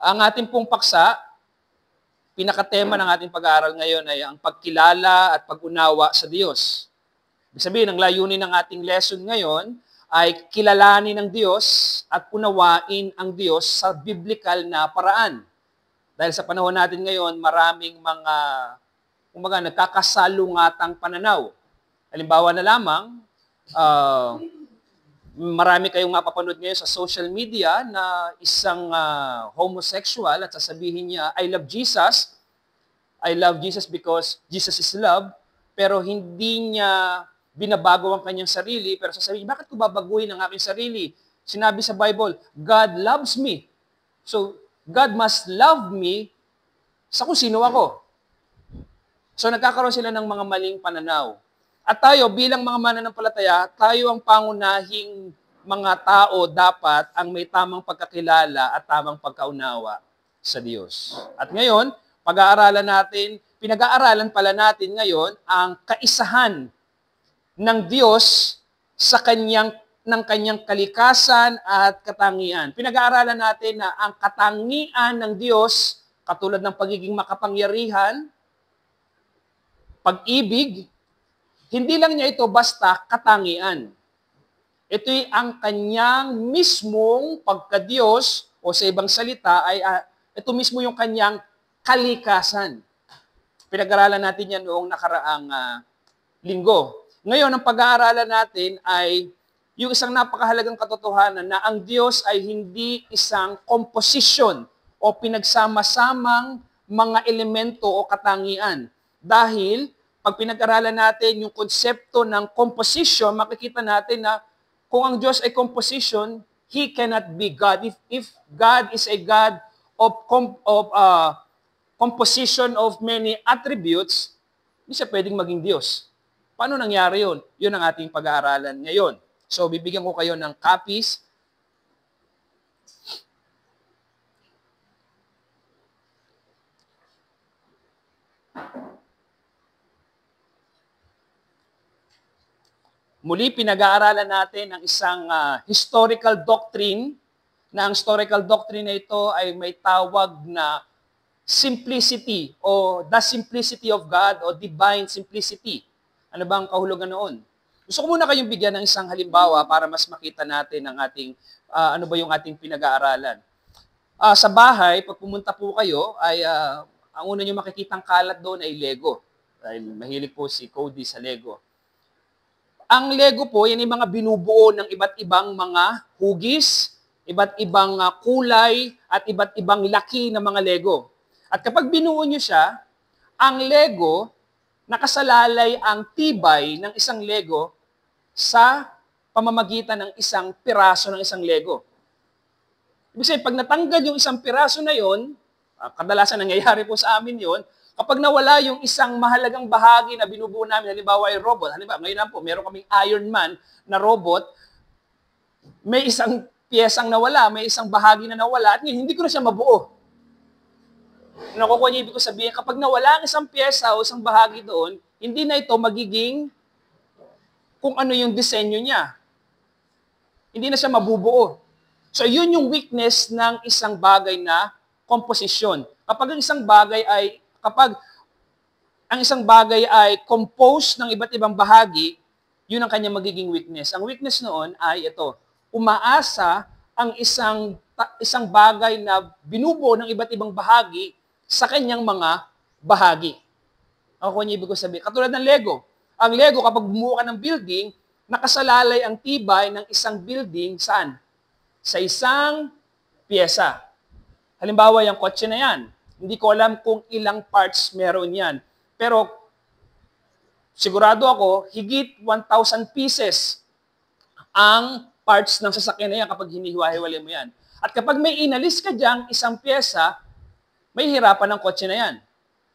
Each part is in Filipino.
Ang ating pong paksa, pinakatema ng ating pag-aaral ngayon ay ang pagkilala at pag-unawa sa Diyos. Ibig sabihin, ang layunin ng ating lesson ngayon ay kilalanin ng Diyos at unawain ang Diyos sa biblical na paraan. Dahil sa panahon natin ngayon, maraming mga nagkakasalungatang pananaw. Halimbawa na lamang, marami kayong mapapanood ngayon sa social media na isang homosexual at sasabihin niya, I love Jesus. I love Jesus because Jesus is love. Pero hindi niya binabago ang kanyang sarili. Pero sasabihin, bakit ko babaguhin ang aking sarili? Sinabi sa Bible, God loves me. So, God must love me sa kung sino ako. So, nagkakaroon sila ng mga maling pananaw. At tayo, bilang mga mananampalataya, tayo ang pangunahing mga tao dapat ang may tamang pagkakilala at tamang pagkaunawa sa Diyos. At ngayon, pinag-aaralan pala natin ngayon ang kaisahan ng Diyos sa kanyang kalikasan at katangian. Pinag-aaralan natin na ang katangian ng Diyos, katulad ng pagiging makapangyarihan, pag-ibig, hindi lang niya ito basta katangian. Ito'y ang kanyang mismong pagka-Diyos, o sa ibang salita, ay ito mismo yung kanyang kalikasan. Pinag-aralan natin yan noong nakaraang linggo. Ngayon, ang pag-aaralan natin ay yung isang napakahalagang katotohanan na ang Diyos ay hindi isang composition o pinagsama-samang mga elemento o katangian. Dahil, pag pinag-aralan natin yung konsepto ng composition, makikita natin na kung ang Diyos ay composition, He cannot be God. If God is a God of composition of many attributes, hindi siya pwedeng maging Diyos. Paano nangyari yun? Yun ang ating pag-aaralan ngayon. So, bibigyan ko kayo ng copies. Muli, pinag-aaralan natin ang isang historical doctrine, na ang historical doctrine na ito ay may tawag na simplicity o the simplicity of God o divine simplicity. Ano ba ang kahulugan noon? Gusto ko muna kayong bigyan ng isang halimbawa para mas makita natin ang ating, ano ba yung ating pinag-aaralan. Sa bahay, pag pumunta po kayo, ay ang una nyo makikitang kalat doon ay Lego. Dahil mahilig po si Cody sa Lego. Ang Lego po, yan yung mga binubuo ng iba't ibang mga hugis, iba't ibang kulay, at iba't ibang laki ng mga Lego. At kapag binuo nyo siya, ang Lego, nakasalalay ang tibay ng isang Lego sa pamamagitan ng isang piraso ng isang Lego. Ibig sabihin, pag natanggal yung isang piraso na yon, kadalasan nangyayari po sa amin yon, kapag nawala yung isang mahalagang bahagi na binubuo namin, halimbawa ay robot, halimbawa ngayon lang po, meron kaming Iron Man na robot, may isang piyesang nawala, may isang bahagi na nawala, at hindi ko na siya mabuo. Nakukuha niya, ibig ko sabihin, kapag nawala ang isang piyesa o isang bahagi doon, hindi na ito magiging kung ano yung disenyo niya. Hindi na siya mabubuo. So, yun yung weakness ng isang bagay na komposisyon. Kapag ang isang bagay ay composed ng iba't ibang bahagi, yun ang kanyang magiging weakness. Ang weakness noon ay ito, umaasa ang isang bagay na binubuo ng iba't ibang bahagi sa kanyang mga bahagi. Ako kung ibig ko sabihin, katulad ng Lego. Ang Lego, kapag bumuo ka ng building, nakasalalay ang tibay ng isang building saan? Sa isang piyesa. Halimbawa, yung kotse na yan. Hindi ko alam kung ilang parts meron yan. Pero, sigurado ako, higit 1,000 pieces ang parts ng sasakyan na yan kapag hinihiwa-hiwalay mo yan. At kapag may inalis ka diyang isang pyesa, may hirapan ng kotse na yan.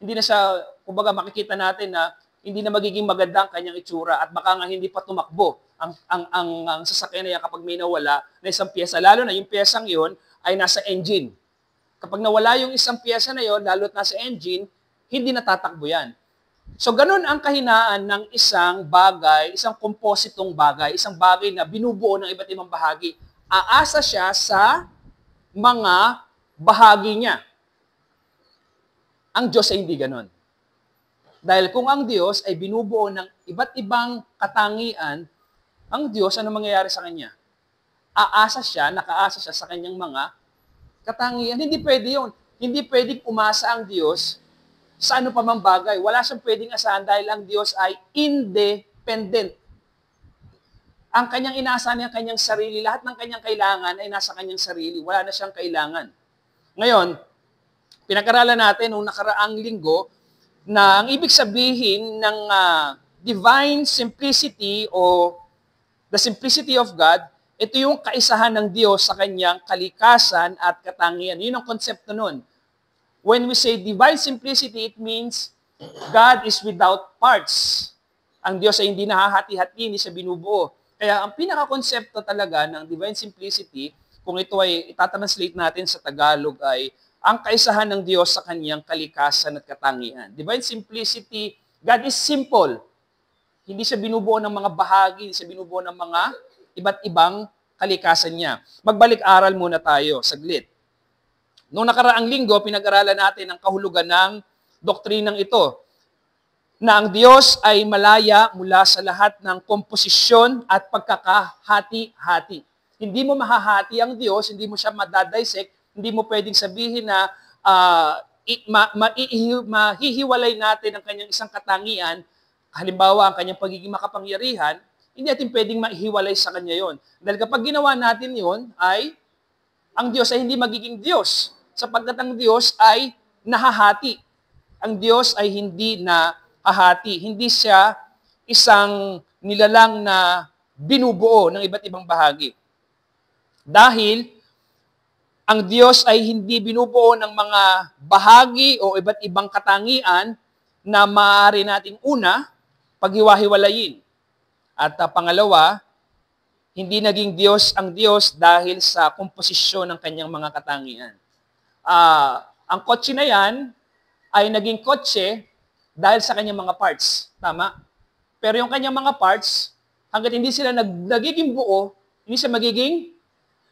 Hindi na siya, kumbaga makikita natin na hindi na magiging maganda ang kanyang itsura at baka nga hindi pa tumakbo ang sasakyan na yan kapag may nawala na isang pyesa. Lalo na yung pyesang yun ay nasa engine. Kapag nawala yung isang pyesa na yon, lalo't nasa engine, hindi natatakbo yan. So, ganun ang kahinaan ng isang bagay, isang kompositong bagay, isang bagay na binubuo ng iba't ibang bahagi. Aasa siya sa mga bahagi niya. Ang Diyos ay hindi ganon. Dahil kung ang Diyos ay binubuo ng iba't ibang katangian, ang Diyos, ano mangyayari sa Kanya? Nakaasa siya sa Kanyang mga katangian. Hindi pwede yun. Hindi pwedeng umasa ang Diyos sa ano pa mang bagay. Wala siyang pwedeng asahan dahil ang Diyos ay independent. Ang Kanyang inaasahan niya, Kanyang sarili, lahat ng Kanyang kailangan ay nasa Kanyang sarili. Wala na siyang kailangan. Ngayon, pinag-aralan natin nung nakaraang linggo na ang ibig sabihin ng divine simplicity o the simplicity of God, ito yung kaisahan ng Diyos sa Kanyang kalikasan at katangian. Yun ang konsepto nun. When we say divine simplicity, it means God is without parts. Ang Diyos ay hindi nahahati-hati, hindi siya binubuo. Kaya ang pinaka-konsepto talaga ng divine simplicity, kung ito ay itatranslate natin sa Tagalog, ay ang kaisahan ng Diyos sa Kanyang kalikasan at katangian. Divine simplicity, God is simple. Hindi siya binubuo ng mga bahagi, hindi siya binubuo ng mga iba't ibang kalikasan niya. Magbalik-aral muna tayo, saglit. Noong nakaraang linggo, pinag-aralan natin ang kahulugan ng doktrinang ito, na ang Diyos ay malaya mula sa lahat ng komposisyon at pagkakahati-hati. Hindi mo mahahati ang Diyos, hindi mo siya madadissect, hindi mo pwedeng sabihin na mahihiwalay natin ang kanyang isang katangian, halimbawa ang kanyang pagiging makapangyarihan, hindi natin pwedeng maihiwalay sa kanya yon. Dahil kapag ginawa natin yon, ay ang Diyos ay hindi magiging Diyos, sapagkat ang Diyos ay nahahati. Ang Diyos ay hindi nahahati. Hindi siya isang nilalang na binubuo ng iba't ibang bahagi. Dahil ang Diyos ay hindi binubuo ng mga bahagi o iba't ibang katangian na maaari nating una, paghiwa-hiwalayin. At pangalawa, hindi naging Diyos ang Diyos dahil sa komposisyon ng kanyang mga katangian. Ang kotse na yan ay naging kotse dahil sa kanyang mga parts. Tama? Pero yung kanyang mga parts, hanggat hindi sila nagiging buo, hindi siya magiging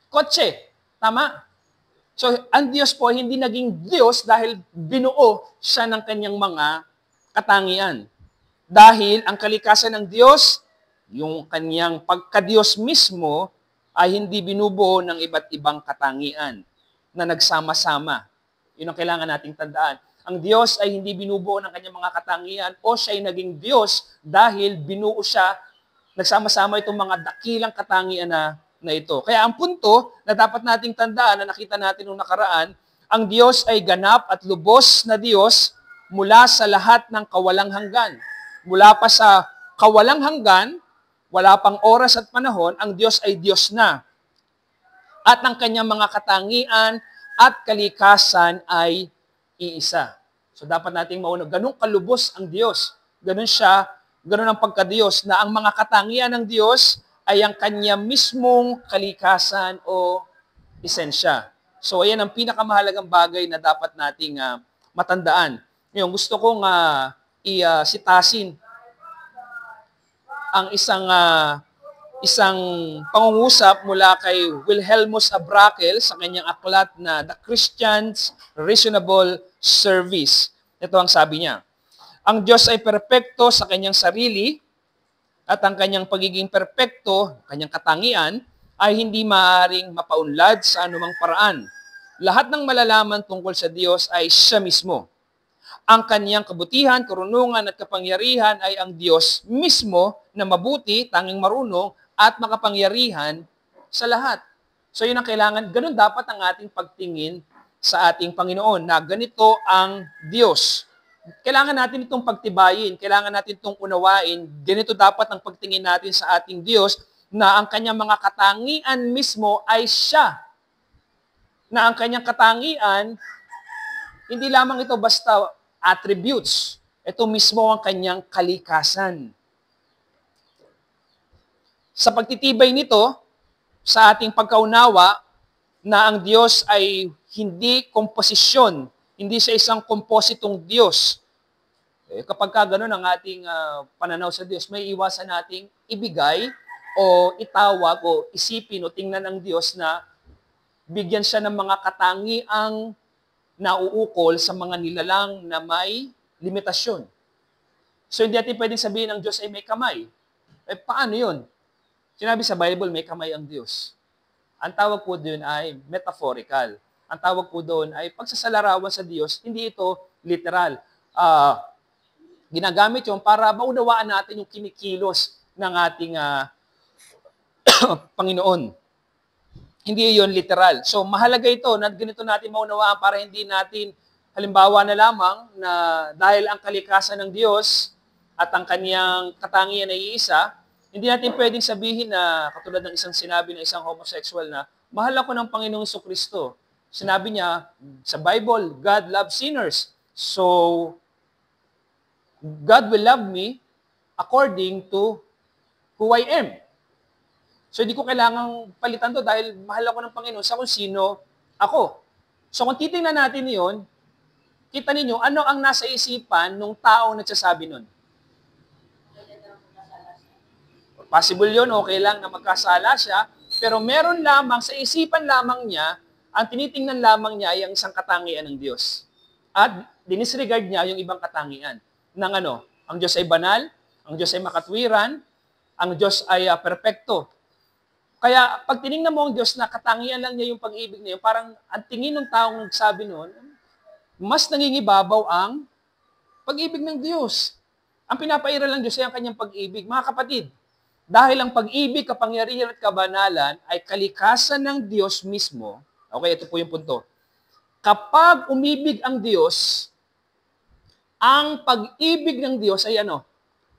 kotse. Tama? So, ang Diyos po hindi naging Diyos dahil binuo siya ng kanyang mga katangian. Dahil ang kalikasan ng Diyos, yung kanyang pagka-Diyos mismo, ay hindi binubuo ng iba't ibang katangian na nagsama-sama. Yun ang kailangan nating tandaan. Ang Diyos ay hindi binubuo ng kanyang mga katangian o siya ay naging Diyos dahil binuo siya, nagsama-sama itong mga dakilang katangian na ito. Kaya ang punto na dapat nating tandaan na nakita natin nung nakaraan, ang Diyos ay ganap at lubos na Diyos mula sa lahat ng kawalang hanggan. Mula pa sa kawalang hanggan, wala pang oras at panahon, ang Diyos ay Diyos na. At ang kanyang mga katangian at kalikasan ay iisa. So dapat nating maunawaan, ganun kalubos ang Diyos. Ganun siya, ganun ang pagka-Diyos, na ang mga katangian ng Diyos ay ang kanya mismong kalikasan o esensya. So ayan ang pinakamahalagang bagay na dapat nating matandaan. Ngayon, gusto kong sitasin ang isang pangungusap mula kay Wilhelmus Abrakel sa kanyang aklat na The Christian's Reasonable Service. Ito ang sabi niya. Ang Diyos ay perpekto sa kanyang sarili at ang kanyang pagiging perpekto, kanyang katangian, ay hindi maaaring mapaunlad sa anumang paraan. Lahat ng malalaman tungkol sa Diyos ay siya mismo. Ang kanyang kabutihan, karunungan at kapangyarihan ay ang Diyos mismo na mabuti, tanging marunong at makapangyarihan sa lahat. So yun ang kailangan, ganun dapat ang ating pagtingin sa ating Panginoon, na ganito ang Diyos. Kailangan natin itong pagtibayin, kailangan natin itong unawain, ganito dapat ang pagtingin natin sa ating Diyos, na ang kanyang mga katangian mismo ay siya. Na ang kanyang katangian, hindi lamang ito basta attributes. Ito mismo ang kanyang kalikasan. Sa pagtitibay nito, sa ating pagkaunawa, na ang Diyos ay hindi komposisyon, hindi siya isang kompositong Diyos. Kapag gano'n ang ating pananaw sa Diyos, may iwasan nating ibigay o itawag o isipin o tingnan ng Diyos na bigyan siya ng mga katangiang nauukol sa mga nilalang na may limitasyon. So hindi natin pwedeng sabihin ang Diyos ay may kamay. Eh paano yun? Sinabi sa Bible, may kamay ang Diyos. Ang tawag po doon ay metaphorical. Ang tawag po doon ay pagsasalarawan sa Diyos, hindi ito literal. Ginagamit yun para maunawaan natin yung kinikilos ng ating Panginoon. Hindi yun literal. So, mahalaga ito na ganito natin maunawaan para hindi natin, halimbawa na lamang, na dahil ang kalikasan ng Diyos at ang kaniyang katangian ay iisa, hindi natin pwedeng sabihin na, katulad ng isang sinabi ng isang homosexual na, mahal ako ng Panginoong Jesucristo. Sinabi niya sa Bible, God loves sinners. So, God will love me according to who I am. So, hindi ko kailangang palitan to dahil mahal ako ng Panginoon sa kung sino ako. So, kung titingnan natin yon, kita ninyo, ano ang nasa isipan ng taong nagsasabi nun? Possible yun, okay lang na magkasala siya, pero meron lamang, sa isipan lamang niya, ang tinitingnan lamang niya ay ang isang katangian ng Diyos. At dinisregard niya yung ibang katangian ng ang Diyos ay banal, ang Diyos ay makatwiran, ang Diyos ay perpekto. Kaya pag tinignan mo ang Diyos na katangian lang niya yung pag-ibig niya, parang ang tingin ng taong nagsabi noon, mas nangingibabaw ang pag-ibig ng Diyos. Ang pinapairal ng Diyos ay ang kanyang pag-ibig. Mga kapatid, dahil ang pag-ibig, kapangyarihan at kabanalan ay kalikasan ng Diyos mismo, okay, ito po yung punto. Kapag umibig ang Diyos, ang pag-ibig ng Diyos ay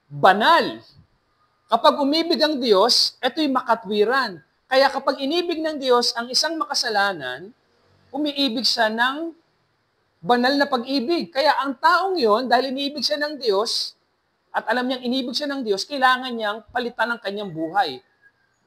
banal. Kapag umibig ang Diyos, ito'y makatwiran. Kaya kapag inibig ng Diyos ang isang makasalanan, umiibig siya ng banal na pag-ibig. Kaya ang taong yon, dahil inibig siya ng Diyos, at alam niyang inibig siya ng Diyos, kailangan niyang palitan ang kanyang buhay.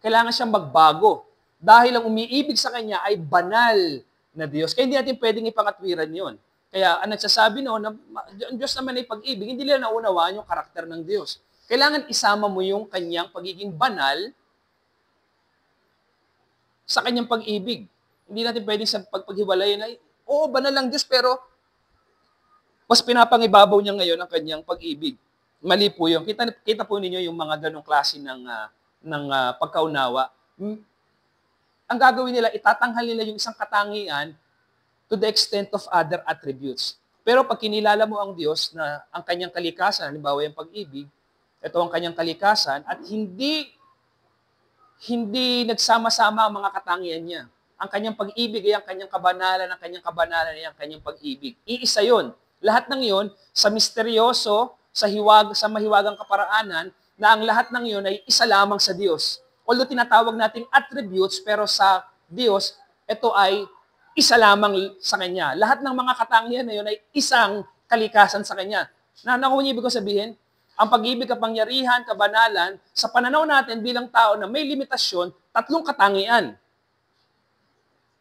Kailangan siyang magbago. Dahil ang umiibig sa kanya ay banal na Diyos. Kaya hindi natin pwedeng ipakatwiran yon. Kaya ang nagsasabi noon, ang Diyos naman ay pag-ibig, hindi nila naunawaan yung karakter ng Diyos. Kailangan isama mo yung kanyang pagiging banal sa kanyang pag-ibig. Hindi natin pwedeng sa paghiwalayan ay, oo, banal lang Diyos, pero mas pinapangibabaw niya ngayon ang kanyang pag-ibig. Mali po yun. Kita po ninyo yung mga ganong klase ng pagkaunawa. Ang gagawin nila, itatanghal nila yung isang katangian to the extent of other attributes. Pero pag kinilala mo ang Diyos na ang kanyang kalikasan, halimbawa yung pag-ibig, ito ang kanyang kalikasan, at hindi nagsama-sama ang mga katangian niya. Ang kanyang pag-ibig ay ang kanyang kabanalan, ang kanyang kabanalan ay ang kanyang pag-ibig. Iisa yun. Lahat ng yun, sa misteryoso, sa mahiwagang kaparaanan, na ang lahat ng yun ay isa lamang sa Diyos. Although tinatawag nating attributes, pero sa Diyos, ito ay isa lamang sa Kanya. Lahat ng mga katangian na yun ay isang kalikasan sa Kanya. Kung ibig ko sabihin, ang pag-ibig, kapangyarihan, kabanalan, sa pananaw natin bilang tao na may limitasyon, 3 katangian.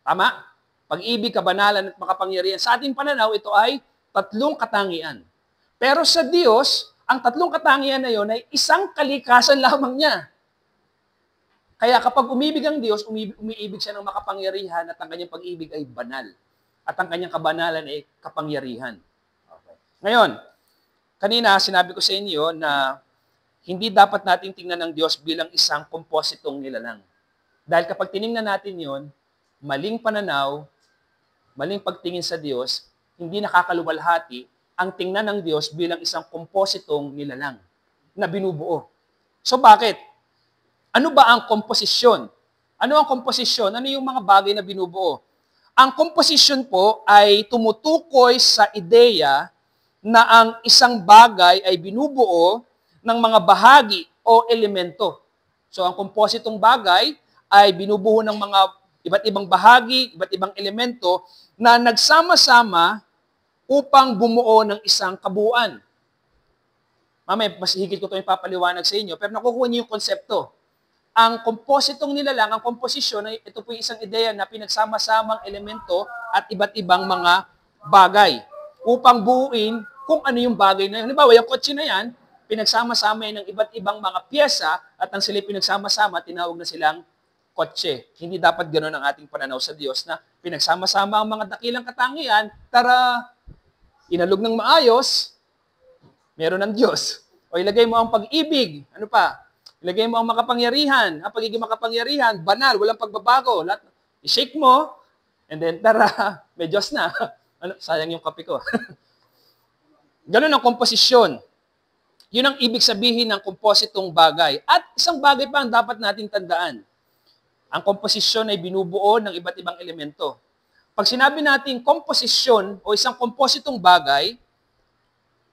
Tama? Pag-ibig, kabanalan, at makapangyarihan. Sa ating pananaw, ito ay 3 katangian. Pero sa Diyos, ang 3 katangian na yun ay isang kalikasan lamang niya. Kaya kapag umibig ang Diyos, umiibig siya ng makapangyarihan at ang kanyang pag-ibig ay banal. At ang kanyang kabanalan ay kapangyarihan. Okay. Ngayon, kanina sinabi ko sa inyo na hindi dapat nating tingnan ng Diyos bilang isang kompositong nilalang. Dahil kapag tiningnan natin yon, maling pananaw, maling pagtingin sa Diyos, hindi nakakaluwalhati ang tingnan ng Diyos bilang isang kompositong nilalang na binubuo. So bakit? Ano ba ang komposisyon? Ano ang komposisyon? Ano yung mga bagay na binubuo? Ang komposisyon po ay tumutukoy sa ideya na ang isang bagay ay binubuo ng mga bahagi o elemento. So ang kompositong bagay ay binubuo ng mga iba't ibang bahagi, iba't ibang elemento na nagsama-sama upang bumuo ng isang kabuuan. Mamaya, mas higit ko ito ipapaliwanag sa inyo, pero nakukuha niyo yung konsepto. Ang kompositong nilalang, ang komposisyon, ito po yung isang ideya na pinagsama-samang elemento at iba't ibang mga bagay upang buuin kung ano yung bagay na yun. Halimbawa, yung kotse na yan, pinagsama-sama ng iba't ibang mga piyesa at ang sila pinagsama-sama, tinawag na silang kotse. Hindi dapat ganoon ang ating pananaw sa Diyos na pinagsama-sama ang mga dakilang katangian, tara, inalog ng maayos, meron ng Diyos. O ilagay mo ang pag-ibig, ano pa? Ilagay mo ang makapangyarihan, ang pagiging makapangyarihan, banal, walang pagbabago. Lahat, i-shake mo, and then tara, may Diyos na. Ano, sayang yung kape ko. Ganun ang komposisyon. Yun ang ibig sabihin ng kompositong bagay. At isang bagay pa ang dapat nating tandaan. Ang komposisyon ay binubuo ng iba't ibang elemento. Pag sinabi natin komposisyon o isang kompositong bagay,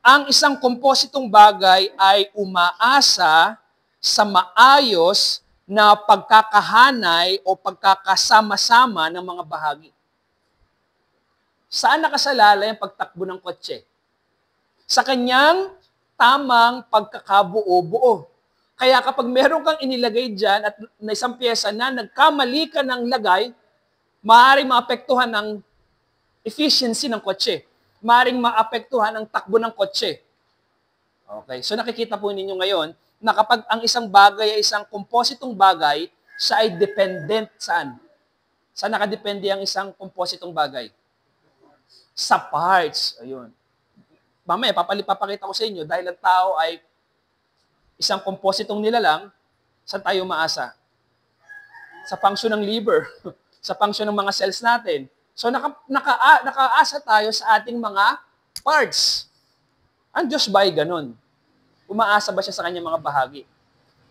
ang isang kompositong bagay ay umaasa sa maayos na pagkakahanay o pagkakasama-sama ng mga bahagi. Saan nakasalalay ang pagtakbo ng kotse? Sa kanyang tamang pagkakabuo-buo. Kaya kapag meron kang inilagay dyan at na isang pyesa na nagkamali ka ng lagay, maaaring maapektuhan ng efficiency ng kotse. Maaaring maapektuhan ang takbo ng kotse. Okay, so nakikita po ninyo ngayon na kapag ang isang bagay ay isang kompositong bagay, siya ay dependent saan? Saan nakadepende ang isang kompositong bagay? Sa parts. Ayun. Mamaya, papakita ko sa inyo, dahil ang tao ay isang kompositong nilalang, saan tayo maasa? Sa function ng liver, sa function ng mga cells natin. So, nakaasa tayo sa ating mga parts. Ang Diyos ba ay ganun? Umaasa ba siya sa kanyang mga bahagi?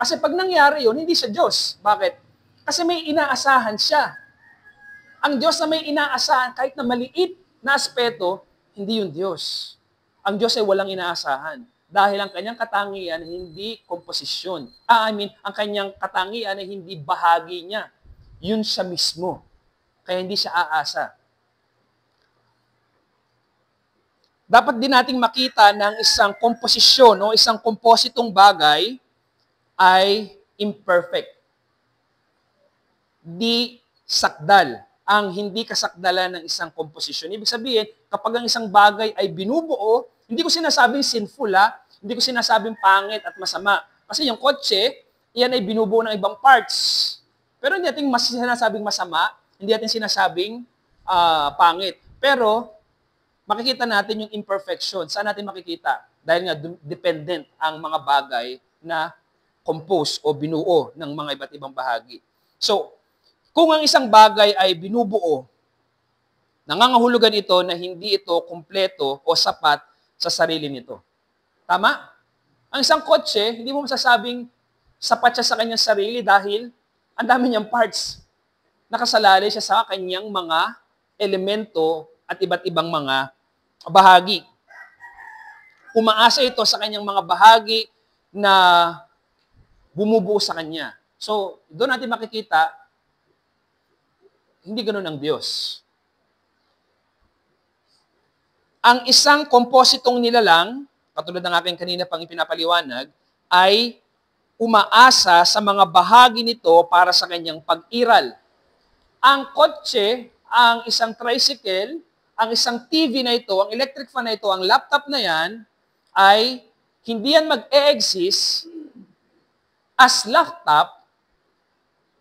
Kasi pag nangyari yun, hindi siya Diyos. Bakit? Kasi may inaasahan siya. Ang Diyos na may inaasahan, kahit na maliit na aspeto, hindi yun Diyos. Ang Diyos ay walang inaasahan. Dahil ang kanyang katangian ay hindi komposisyon. Ang kanyang katangian ay hindi bahagi niya. Yun siya mismo. Kaya hindi siya aasa. Dapat din nating makita ng isang komposisyon o isang kompositong bagay ay imperfect. Di sakdal ang hindi kasakdalan ng isang komposisyon. Ibig sabihin, kapag ang isang bagay ay binubuo, hindi ko sinasabing sinful, hindi ko sinasabing pangit at masama. Kasi yung kotse, yan ay binubuo ng ibang parts. Pero hindi natin sinasabing masama, hindi natin sinasabing pangit. Pero, makikita natin yung imperfection. Saan natin makikita? Dahil nga dependent ang mga bagay na compose o binuo ng mga iba't ibang bahagi. So, kung ang isang bagay ay binubuo, nangangahulugan ito na hindi ito kumpleto o sapat sa sarili nito. Tama? Ang isang kotse, hindi mo masasabing sapat siya sa kanyang sarili dahil ang dami niyang parts. Nakasalalay siya sa kanyang mga elemento at iba't ibang mga bahagi. Umaasa ito sa kanyang mga bahagi na bumubuo sa kanya. So, doon natin makikita, hindi ganun ang Diyos. Ang isang kompositong nilalang, katulad ng aking kanina pang ipinapaliwanag, ay umaasa sa mga bahagi nito para sa kanyang pag-iral. Ang kotse, ang isang tricycle, ang isang TV na ito, ang electric fan na ito, ang laptop na yan, ay hindi yan mag-e-exist as laptop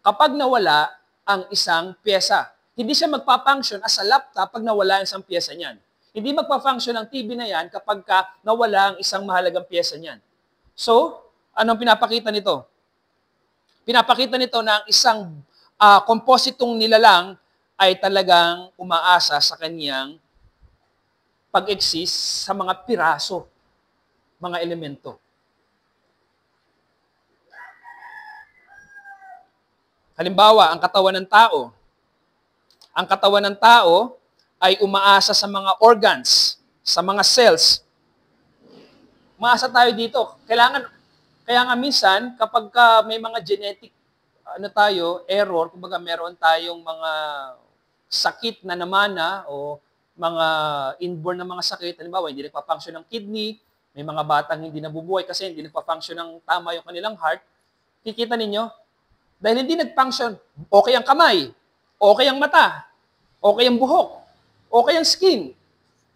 kapag nawala ang isang pyesa. Hindi siya magpa-function as a laptop pag nawala ang isang pyesa niyan. Hindi magpa-function ang TV na yan kapag nawala ang isang mahalagang pyesa niyan. So, anong pinapakita nito? Pinapakita nito na ang isang kompositong nilalang ay talagang umaasa sa kanyang pag-exist sa mga piraso, mga elemento. Halimbawa, ang katawan ng tao. Ang katawan ng tao ay umaasa sa mga organs, sa mga cells. Umaasa tayo dito. Kaya nga minsan, kapag may mga genetic error, kumbaga meron tayong mga sakit na namana o mga inborn na mga sakit, halimbawa, hindi nagpa-function ng kidney, may mga batang hindi nabubuhay kasi hindi nagpa-function ng tama yung kanilang heart, kikita ninyo, dahil hindi nag-function, okay ang kamay, okay ang mata, okay ang buhok, okay ang skin,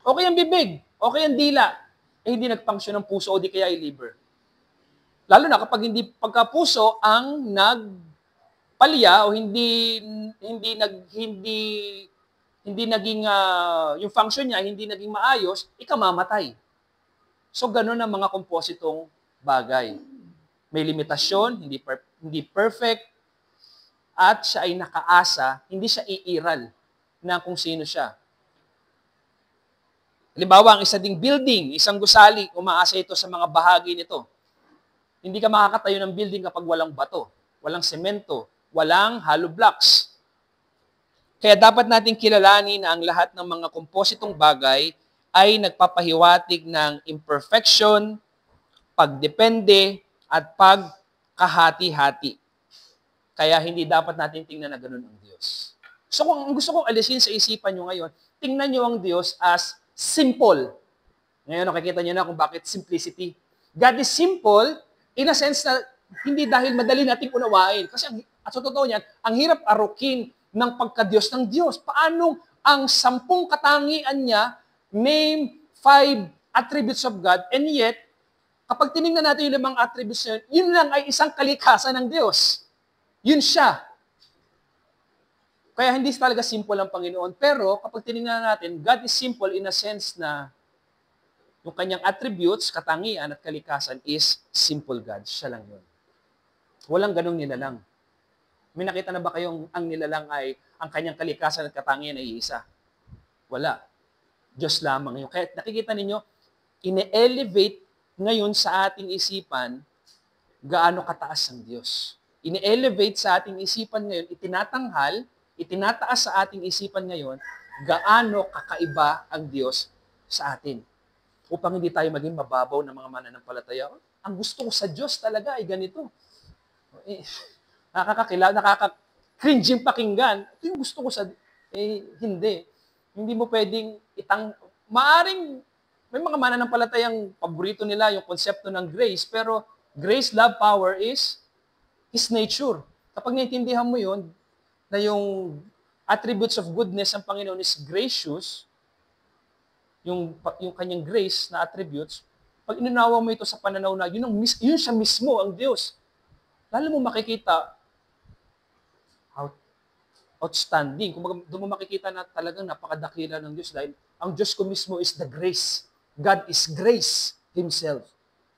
okay ang bibig, okay ang dila, hindi nag-function ang puso o di kaya yung liver. Lalo na kapag hindi pagkapuso ang palya o hindi naging yung function niya hindi naging maayos, ikamamatay. So ganun ang mga kompositong bagay. May limitasyon, hindi perfect, at siya ay nakaasa, hindi siya iiral na kung sino siya. Halimbawa, ang isa ding building, isang gusali, umaasa ito sa mga bahagi nito. Hindi ka makakatayo ng building kapag walang bato, walang semento, walang hollow blocks. Kaya dapat natin kilalanin na ang lahat ng mga kompositong bagay ay nagpapahiwatig ng imperfection, pagdepende, at pagkahati-hati. Kaya hindi dapat natin tingnan na ganun ang Diyos. So kung gusto kong alisin sa isipan nyo ngayon, tingnan nyo ang Diyos as simple. Ngayon, nakikita nyo na kung bakit simplicity. God is simple in a sense na hindi dahil madali nating unawain. Kasi at sa totoo niyan, ang hirap arukin ng pagka-Diyos ng Diyos. Paano ang 10 katangian niya, name 5 attributes of God, and yet, kapag tinignan natin yung 5 attributes niya, yun lang ay isang kalikasan ng Diyos. Yun siya. Kaya hindi talaga simple ang Panginoon. Pero kapag tinignan natin, God is simple in a sense na yung kanyang attributes, katangian at kalikasan is simple God. Siya lang yun. Walang ganong nilalang. May nakita na ba kayong ang nilalang ay ang kanyang kalikasan at katangian ay isa? Wala. Diyos lamang yun. Kaya nakikita ninyo, ine-elevate ngayon sa ating isipan gaano kataas ang Diyos. Ine-elevate sa ating isipan ngayon, itinataas sa ating isipan ngayon, gaano kakaiba ang Diyos sa atin. Upang hindi tayo maging mababaw ng mga mananampalataya. Ang gusto ko sa Diyos talaga ay ganito. Nakaka-cringing pakinggan. Ito yung gusto ko sa... hindi. Hindi mo pwedeng maaring may mga mananampalatayang paborito nila yung konsepto ng grace, pero grace, love, power is His nature. Kapag naintindihan mo yun, na yung attributes of goodness ng Panginoon is gracious, yung kanyang grace na attributes, pag inunawa mo ito sa pananaw na yun siya mismo ang Diyos, lalo mo makikita outstanding. Kung doon mo makikita na talagang napakadakila ng Diyos dahil ang Diyos ko mismo is the grace. God is grace Himself.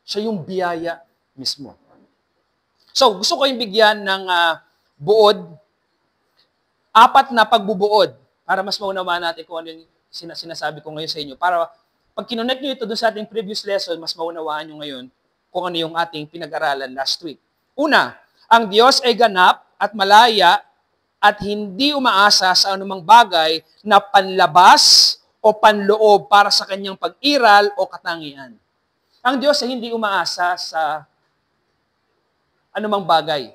Siya yung biyaya mismo. So, gusto ko yung bigyan ng buod, 4 na pagbubuod para mas maunawaan natin kung ano yung sinasabi ko ngayon sa inyo. Para pag kinonect nyo ito doon sa ating previous lesson, mas maunawaan nyo ngayon kung ano yung ating pinag-aralan last week. Una, ang Diyos ay ganap at malaya at hindi umaasa sa anumang bagay na panlabas o panloob para sa kanyang pag-iral o katangian. Ang Diyos ay hindi umaasa sa anumang bagay.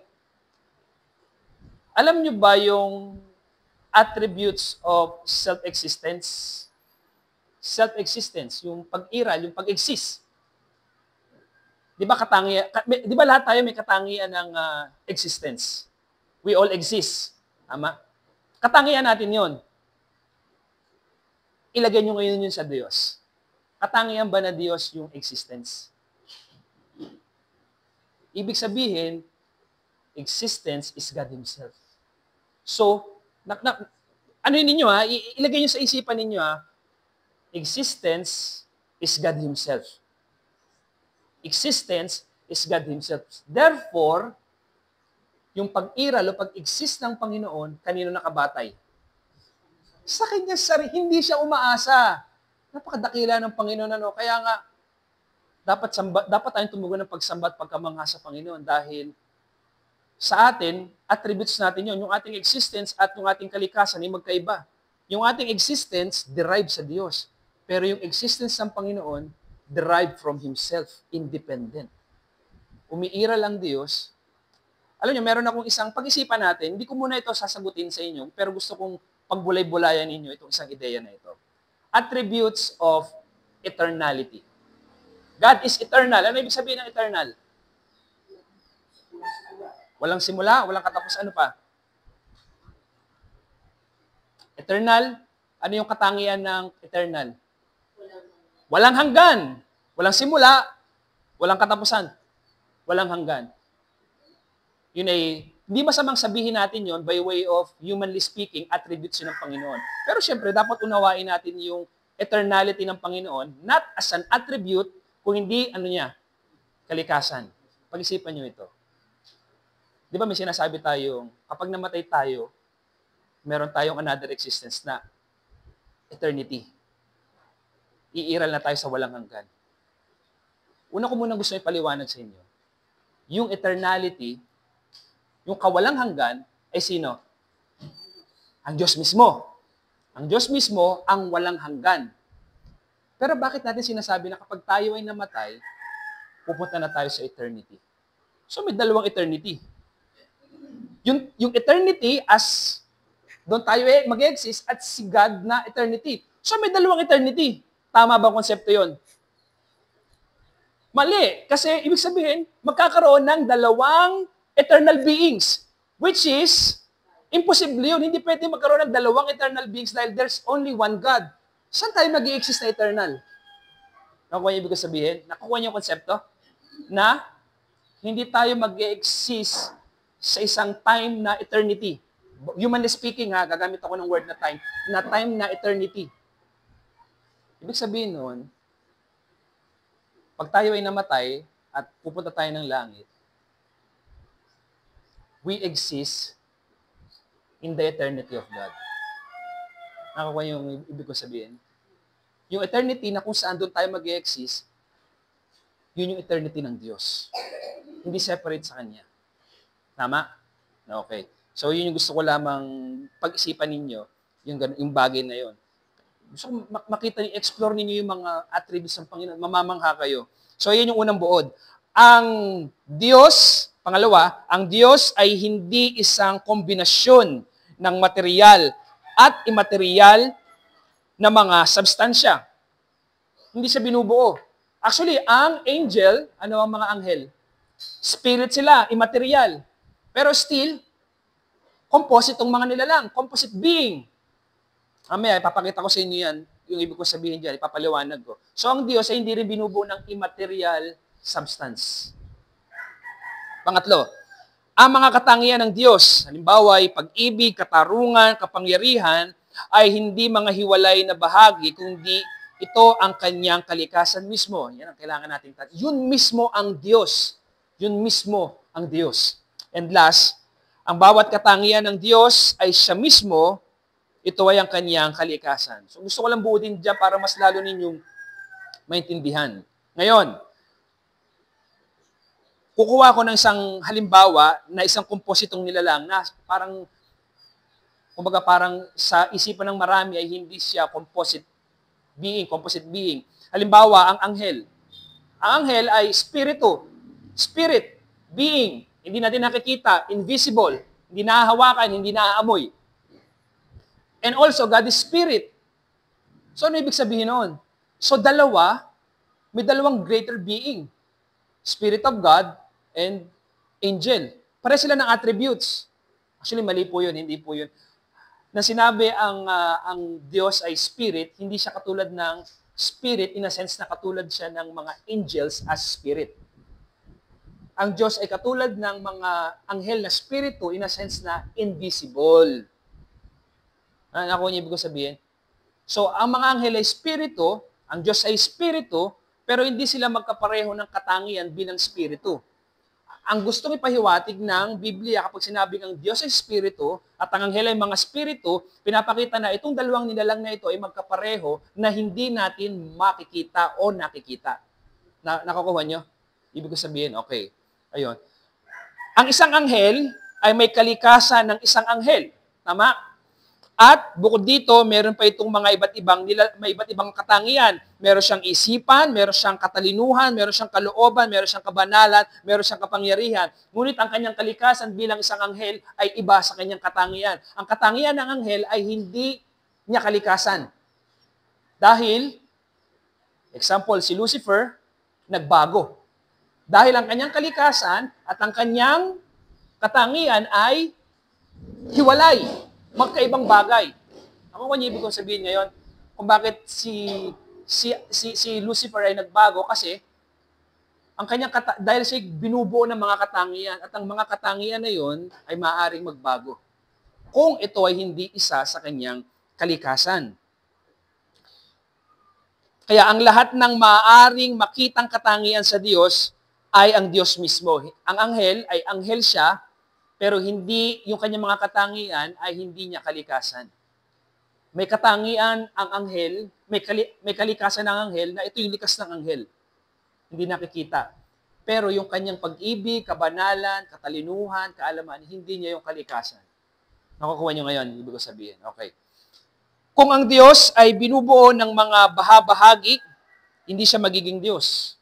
Alam niyo ba yung attributes of self-existence? Self-existence, yung pag-iral, yung pag-exist. Di ba lahat tayo may katangian ng existence? We all exist. Tama? Katangian natin yon. Ilagay nyo ngayon yun sa Diyos. Katangian ba na Diyos yung existence? Ibig sabihin, existence is God Himself. So, ano yun ninyo ilagay nyo sa isipan ninyo existence is God Himself. Existence is God Himself. Therefore, yung pag-iral o pag-exist ng Panginoon, kanino nakabatay? Sa kanya hindi siya umaasa. Napakadakila ng Panginoon. Kaya nga, dapat tayong tumugon ng pagsamba at pagkamangha sa Panginoon dahil sa atin, attributes natin yun. Yung ating existence at yung ating kalikasan ay magkaiba. Yung ating existence, derived sa Diyos. Pero yung existence ng Panginoon, derived from Himself, independent. Umiiral ang Diyos. Alam niyo, meron akong isang pag-isipan natin, hindi ko muna ito sasagutin sa inyo, pero gusto kong pagbulay-bulayan ninyo itong isang ideya na ito. Attributes of eternality. God is eternal. Ano ibig sabihin ng eternal? Walang simula, walang katapusan. Ano pa? Eternal, ano yung katangian ng eternal? Walang hanggan. Walang simula, walang katapusan. Walang hanggan. Yun ay Hindi masamang sabihin natin yon by way of humanly speaking, attributes yun ng Panginoon. Pero syempre, dapat unawain natin yung eternality ng Panginoon, not as an attribute, kung hindi, kalikasan. Pag-isipan nyo ito. Di ba may sinasabi tayong, kapag namatay tayo, meron tayong another existence na eternity. Iiral na tayo sa walang hanggan. Una ko munang gusto ipaliwanag sa inyo. Yung eternality, yung kawalang hanggan, ay sino? Ang Diyos mismo. Ang Diyos mismo ang walang hanggan. Pero bakit natin sinasabi na kapag tayo ay namatay, pupunta na tayo sa eternity? So may dalawang eternity. Yung eternity as doon tayo mag-exist at si God na eternity. So may dalawang eternity. Tama ba ang konsepto yon? Mali. Kasi ibig sabihin, magkakaroon ng dalawang eternal beings. Which is, imposible yun. Hindi pwede magkaroon ng dalawang eternal beings dahil there's only one God. Saan tayo mag-i-exist na eternal? Nakuha niyo ibig sabihin? Nakuha niyo yung konsepto? Na hindi tayo mag-i-exist sa isang time na eternity. Humanly speaking, gagamit ako ng word na time na eternity. Ibig sabihin nun, pag tayo ay namatay at pupunta tayo ng langit, we exist in the eternity of God. Nakakuha yung ibig ko sabihin. Yung eternity na kung saan doon tayo mag-exist, yun yung eternity ng Diyos. Hindi separate sa Kanya. Tama? Okay. So yun yung gusto ko lamang pag-isipan ninyo, yung bagay na yun. Gusto ko makita, explore ninyo yung mga attributes ng Panginoon. Mamamangha kayo. So, yan yung unang buod. Ang Diyos, pangalawa, ang Diyos ay hindi isang kombinasyon ng material at immaterial na mga substansya. Hindi siya binubuo. Actually, ang angel, ano ang mga anghel? Spirit sila, immaterial. Pero still, composite ang mga nilalang, composite being. Mamaya, ipapakita ko sa inyo yan, yung ibig ko sabihin dyan, ipapaliwanag ko. So, ang Diyos ay hindi rin binubuo ng immaterial substance. Pangatlo, ang mga katangian ng Diyos, halimbawa ay pag-ibig, katarungan, kapangyarihan, ay hindi mga hiwalay na bahagi, kundi ito ang kanyang kalikasan mismo. Yan ang kailangan natin. Yun mismo ang Diyos. Yun mismo ang Diyos. And last, ang bawat katangian ng Diyos ay siya mismo. Ito ay ang kanyang kalikasan. So gusto ko lang buutin dyan para mas lalo ninyong maintindihan. Ngayon, kukuha ko ng isang halimbawa na isang kompositong nilalang na parang, kumbaga parang sa isipan ng marami ay hindi siya composite being. Halimbawa, ang anghel. Ang anghel ay spirito, spirit, being. Hindi natin nakikita, invisible, hindi nahahawakan, hindi naaamoy. And also, God is spirit. So, ano ibig sabihin noon? So, may dalawang greater being. Spirit of God and angel. Pare sila ng attributes. Actually, mali po yun, hindi po yun. Na sinabi ang Diyos ay spirit, hindi siya katulad ng spirit in a sense na katulad siya ng mga angels as spirit. Ang Diyos ay katulad ng mga anghel na spirito in a sense na invisible. Ako niyo ibig ko sabihin? So, ang mga anghel ay spirito, ang Diyos ay spirito, pero hindi sila magkapareho ng katangian bilang spirito. Ang gustong ipahiwatig ng Biblia kapag sinabing ang Diyos ay spirito at ang anghel ay mga spirito, pinapakita na itong dalawang nilalang na ito ay magkapareho na hindi natin makikita o nakikita. Nakukuha niyo? Ibig ko sabihin, okay. Ayun. Ang isang anghel ay may kalikasan ng isang anghel. Tama? At bukod dito, meron pa itong mga may iba't ibang katangian. Meron siyang isipan, meron siyang katalinuhan, meron siyang kalooban, meron siyang kabanalan, meron siyang kapangyarihan. Ngunit ang kanyang kalikasan bilang isang anghel ay iba sa kanyang katangian. Ang katangian ng anghel ay hindi niya kalikasan. Dahil, example, si Lucifer, nagbago. Dahil ang kanyang kalikasan at ang kanyang katangian ay hiwalay. Magkaibang bagay. Ako kung ibig kong sabihin ngayon, kung bakit si Lucifer ay nagbago kasi Dahil siya binubuo ng mga katangian at ang mga katangian na yon ay maaaring magbago kung ito ay hindi isa sa kanyang kalikasan. Kaya ang lahat ng maaaring makitang katangian sa Diyos ay ang Diyos mismo. Ang anghel ay anghel siya, pero hindi yung kanyang mga katangian ay hindi niya kalikasan. May katangian ang anghel, may kalikasan ng anghel na ito yung likas ng anghel. Hindi nakikita. Pero yung kanyang pag-ibig, kabanalan, katalinuhan, kaalaman, hindi niya yung kalikasan. Nakukuha niyo ngayon, ibig ko sabihin. Okay. Kung ang Diyos ay binubuo ng mga bahagi, hindi siya magiging Diyos.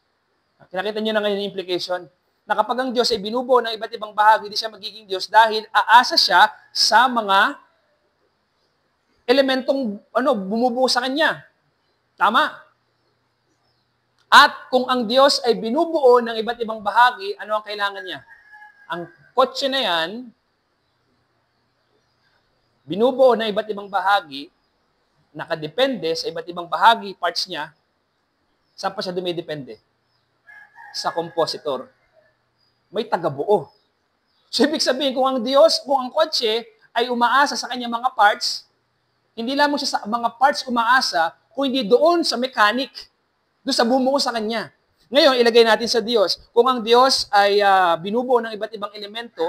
Nakita niyo na ngayon yung implication? Na kapag ang Diyos ay binubuo ng iba't ibang bahagi, hindi siya magiging Diyos dahil aasa siya sa mga elementong bumubuo sa Kanya. Tama? At kung ang Diyos ay binubuo ng iba't ibang bahagi, ano ang kailangan niya? Ang kotse na yan, binubuo ng iba't ibang bahagi, nakadepende sa iba't ibang bahagi, parts niya, saan pa siya dumidepende? Sa compositor. May tagabuo. So, ibig sabihin, kung ang Diyos, kung ang kotse ay umaasa sa kanyang mga parts, hindi lamang siya sa mga parts umaasa, kung hindi doon sa mechanic, doon sa bumuo sa kanya. Ngayon, ilagay natin sa Diyos. Kung ang Diyos ay binubuo ng iba't ibang elemento,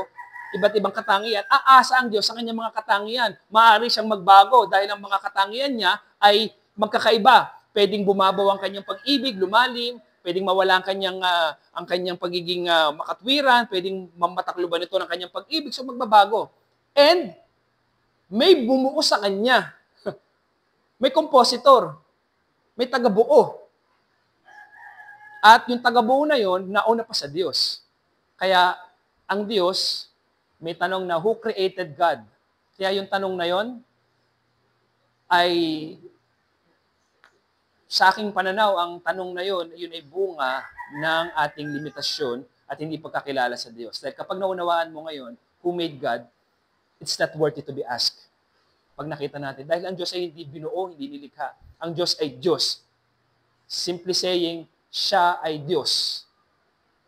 iba't ibang katangian, aasa ang Diyos sa kanyang mga katangian. Maaari siyang magbago dahil ang mga katangian niya ay magkakaiba. Pwedeng bumabaw ang kanyang pag-ibig, lumalim, pwedeng mawala ang kanyang pagiging makatwiran, pwedeng mamatakluban ito ng kanyang pag-ibig, so magbabago. And may bumuo sa kanya. May compositor. May tagabuo. At yung tagabuo na yon, nauna pa sa Diyos. Kaya ang Diyos, may tanong na, who created God? Kaya yung tanong na yon ay, sa aking pananaw, ang tanong na yon, yun ay bunga ng ating limitasyon at hindi pagkakilala sa Diyos. Dahil kapag naunawaan mo ngayon, who made God, it's not worthy to be asked. Pag nakita natin, dahil ang Diyos ay hindi binuo, hindi nilikha. Ang Diyos ay Diyos. Simply saying, siya ay Diyos.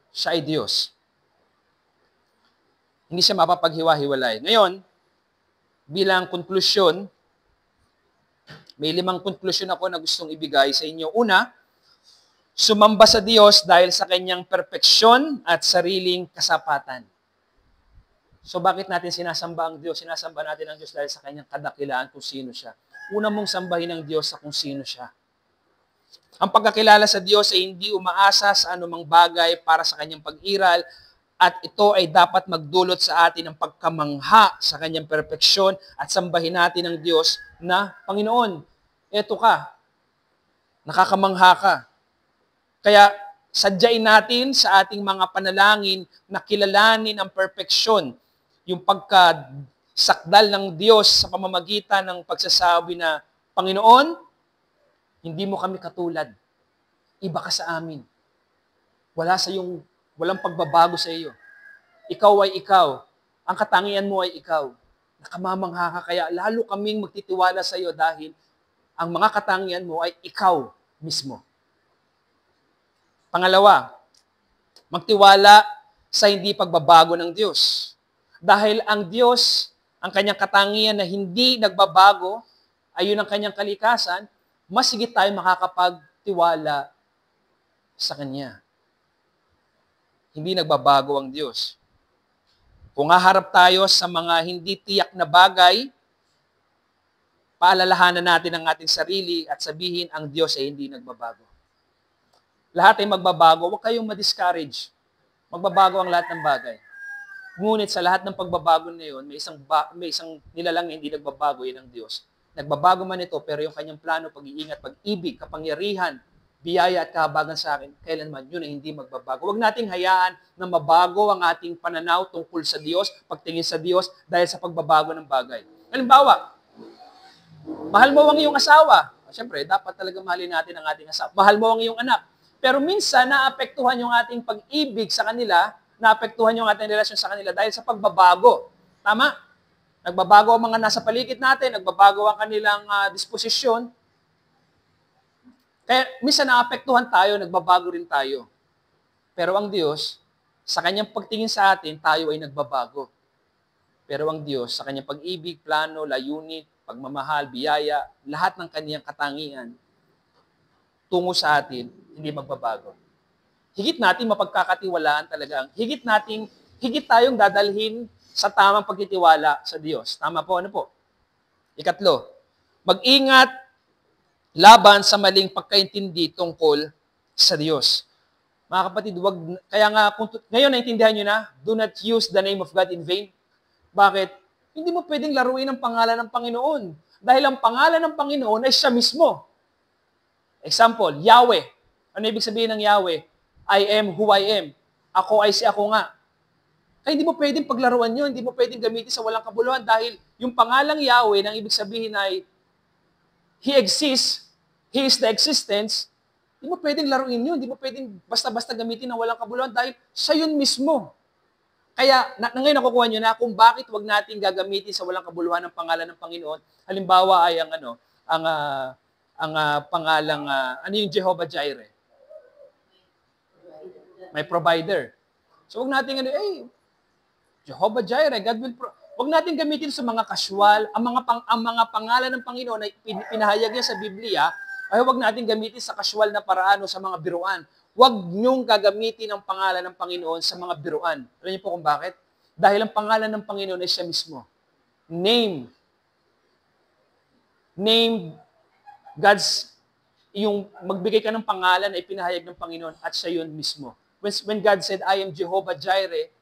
Siya ay Diyos. Hindi siya mapapaghiwa-hiwalay. Ngayon, bilang konklusyon, may 5 konklusyon ako na gustong ibigay sa inyo. Una, sumamba sa Diyos dahil sa kanyang perpeksyon at sariling kasapatan. So bakit natin sinasamba ang Diyos? Sinasamba natin ang Diyos dahil sa kanyang kadakilaan kung sino siya. Una mong sambahin ang Diyos sa kung sino siya. Ang pagkakilala sa Diyos ay hindi umaasa sa anumang bagay para sa kanyang pag-iral at ito ay dapat magdulot sa atin ng pagkamangha sa kanyang perpeksyon at sambahin natin ang Diyos na, Panginoon, eto ka, nakakamangha ka. Kaya sadyain natin sa ating mga panalangin na kilalanin ang perpeksyon, yung pagkasakdal ng Diyos sa pamamagitan ng pagsasabi na, Panginoon, hindi mo kami katulad. Iba ka sa amin. Walang pagbabago sa iyo. Ikaw ay ikaw. Ang katangian mo ay ikaw. Nakamamangha ka, kaya lalo kaming magtitiwala sa iyo dahil ang mga katangian mo ay ikaw mismo. Pangalawa, magtiwala sa hindi pagbabago ng Diyos. Dahil ang Diyos, ang kanyang katangian na hindi nagbabago, ayun ang kanyang kalikasan, mas higit tayo makakapagtiwala sa Kanya. Hindi nagbabago ang Diyos. Kung haharap tayo sa mga hindi tiyak na bagay, paalalahanan natin ang ating sarili at sabihin ang Diyos ay hindi nagbabago. Lahat ay magbabago. Huwag kayong ma-discourage. Magbabago ang lahat ng bagay. Ngunit sa lahat ng pagbabago na yun, may isang nilalang na hindi nagbabago, yun ang Diyos. Nagbabago man ito, pero yung kanyang plano, pag-iingat, pag-ibig, kapangyarihan, biyaya at kahabagan sa akin, kailanman yun ay hindi magbabago. Huwag nating hayaan na mabago ang ating pananaw tungkol sa Diyos, pagtingin sa Diyos, dahil sa pagbabago ng bagay. Halimbawa, mahal mo ang iyong asawa. Siyempre, dapat talaga mahalin natin ang ating asawa. Mahal mo ang iyong anak. Pero minsan, naapektuhan yung ating pag-ibig sa kanila, naapektuhan yung ating relasyon sa kanila dahil sa pagbabago. Tama? Nagbabago ang mga nasa paligid natin, nagbabago ang kanilang disposisyon. Kaya minsan naapektuhan tayo, nagbabago rin tayo. Pero ang Diyos, sa kanyang pagtingin sa atin, tayo ay nagbabago. Pero ang Diyos, sa kanyang pag-ibig, plano, layunin, pagmamahal, biyaya, lahat ng kanyang katangian, tungo sa atin, hindi magbabago. Higit natin mapagkakatiwalaan talaga. Higit tayong dadalhin sa tamang pagtitiwala sa Diyos. Tama po, ano po? Ikatlo, mag-ingat laban sa maling pagkaintindi tungkol sa Diyos. Mga kapatid, kaya nga, ngayon naintindihan nyo na, do not use the name of God in vain. Bakit? Hindi mo pwedeng laruin ang pangalan ng Panginoon. Dahil ang pangalan ng Panginoon ay siya mismo. Example, Yahweh. Ano ibig sabihin ng Yahweh? I am who I am. Ako ay si ako nga. Kaya hindi mo pwedeng paglaruan yun, hindi mo pwedeng gamitin sa walang kabuluhan dahil yung pangalang Yahweh, nang ibig sabihin ay He exists, He is the existence, hindi mo pwedeng laruin yun, hindi mo pwedeng basta-basta gamitin ng walang kabuluhan dahil siya yun mismo. Kaya, ngayon nakukuha nyo na kung bakit wag natin gagamitin sa walang kabuluhan ng pangalan ng Panginoon. Halimbawa ay pangalang, ano yung Jehovah Jireh? May provider. So, wag natin, Jehovah Jireh, God will wag natin gamitin sa mga casual, ang mga pangalan ng Panginoon na pinahayag niya sa Biblia, ay wag natin gamitin sa casual na paraan o sa mga biruan. Huwag niyong gagamitin ang pangalan ng Panginoon sa mga biruan. Alam niyo po kung bakit? Dahil ang pangalan ng Panginoon ay siya mismo. Name yung magbigay ka ng pangalan ay pinahayag ng Panginoon at siya yun mismo. When God said, I am Jehovah Jireh,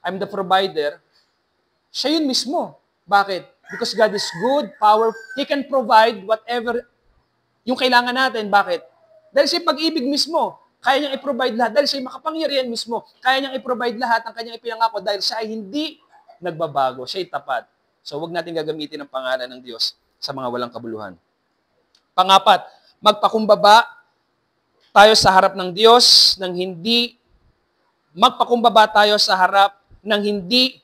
I'm the provider, siya yun mismo. Bakit? Because God is good, powerful, He can provide whatever yung kailangan natin. Bakit? Dahil siya pag-ibig mismo, kaya niyang i-provide lahat. Dahil siya makapangyarihan mismo, kaya niyang i-provide lahat ang kanyang ipinangako dahil siya ay hindi nagbabago. Siya ay tapat. So, huwag natin gagamitin ang pangalan ng Diyos sa mga walang kabuluhan. Pangapat, magpakumbaba tayo sa harap ng Diyos ng hindi magpakumbaba tayo sa harap ng hindi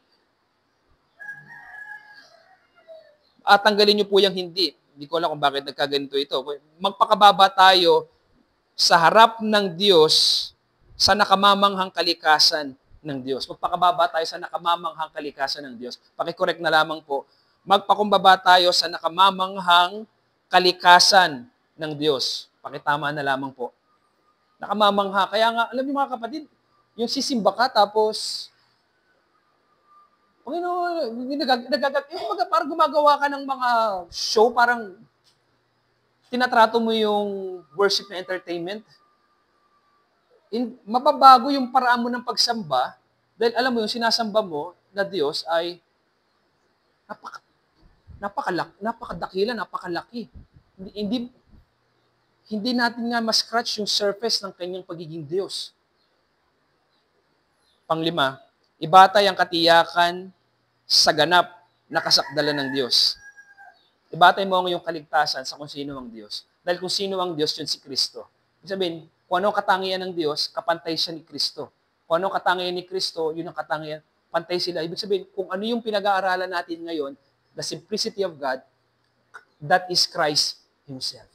at tanggalin niyo po yung hindi. Hindi ko alam kung bakit nagkaganito ito. Magpakababa tayo sa harap ng Diyos sa nakamamanghang kalikasan ng Diyos. Magpakababa tayo sa nakamamanghang kalikasan ng Diyos. Pakicorrect na lamang po. Magpakumbaba tayo sa nakamamanghang kalikasan ng Diyos. Pakitama na lamang po. Nakamamangha. Kaya nga, alam niyo mga kapatid, yung sisimba ka tapos parang gumagawa ka ng mga show, parang tinatrato mo yung worship na entertainment. Mababago yung paraan mo ng pagsamba dahil alam mo yung sinasamba mo na Diyos ay napakadakila, napakalaki. Hindi natin nga ma-scratch yung surface ng kanyang pagiging Diyos. Panglima, ibatay ang katiyakan sa ganap na kasakdalan ng Diyos. Ibatay mo ang iyong kaligtasan sa kung sino ang Diyos. Dahil kung sino ang Diyos, yun si Kristo. Ibig sabihin, kung ano ang katangian ng Diyos, kapantay siya ni Kristo. Kung ano ang katangian ni Kristo, yun ang katangian, pantay sila. Ibig sabihin, kung ano yung pinag-aaralan natin ngayon, the simplicity of God, that is Christ Himself.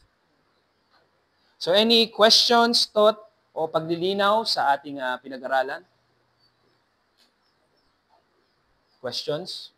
So any questions, thought, o paglilinaw sa ating pinag-aralan? Questions?